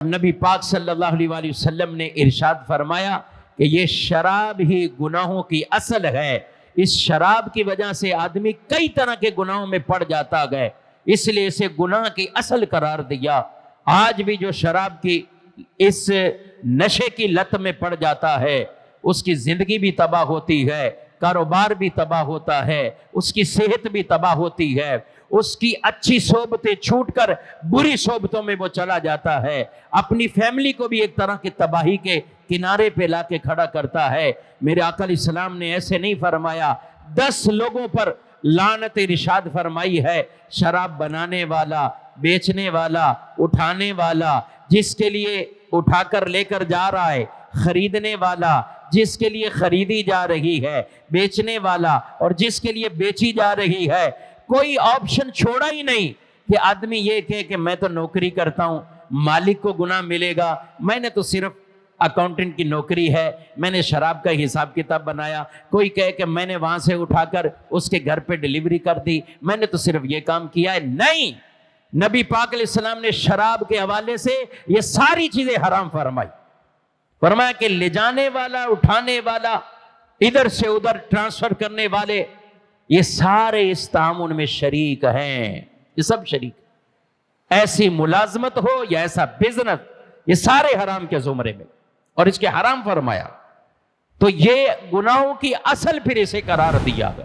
نبی پاک صلی اللہ علیہ وآلہ وسلم نے ارشاد فرمایا کہ یہ شراب ہی گناہوں کی اصل ہے۔ اس شراب کی وجہ سے آدمی کئی طرح کے گناہوں میں پڑ جاتا گئے، اس لیے اسے گناہ کی اصل قرار دیا۔ آج بھی جو شراب کی اس نشے کی لت میں پڑ جاتا ہے، اس کی زندگی بھی تباہ ہوتی ہے، کاروبار بھی تباہ ہوتا ہے، اس کی صحت بھی تباہ ہوتی ہے، اس کی اچھی صحبتیں چھوٹ کر بری صحبتوں میں وہ چلا جاتا ہے، اپنی فیملی کو بھی ایک طرح کی تباہی کے کنارے پہ لا کے کھڑا کرتا ہے۔ میرے آقا علیہ السلام نے ایسے نہیں فرمایا، 10 لوگوں پر لعنت ارشاد فرمائی ہے: شراب بنانے والا، بیچنے والا، اٹھانے والا، جس کے لیے اٹھا کر لے کر جا رہا ہے، خریدنے والا، جس کے لیے خریدی جا رہی ہے، بیچنے والا، اور جس کے لیے بیچی جا رہی ہے۔ کوئی آپشن چھوڑا ہی نہیں کہ آدمی یہ کہے کہ میں تو نوکری کرتا ہوں، مالک کو گناہ ملے گا، میں نے تو صرف اکاؤنٹنٹ کی نوکری ہے، میں نے شراب کا حساب کتاب بنایا۔ کوئی کہے کہ میں نے وہاں سے اٹھا کر اس کے گھر پہ ڈیلیوری کر دی، میں نے تو صرف یہ کام کیا ہے۔ نہیں، نبی پاک علیہ السلام نے شراب کے حوالے سے یہ ساری چیزیں حرام فرمائی۔ فرمایا کہ لے جانے والا، اٹھانے والا، ادھر سے ادھر ٹرانسفر کرنے والے، یہ سارے اس تعاون میں شریک ہیں، یہ سب شریک۔ ایسی ملازمت ہو یا ایسا بزنس، یہ سارے حرام کے زمرے میں، اور اس کے حرام فرمایا۔ تو یہ گناہوں کی اصل پھر اسے قرار دیا گیا۔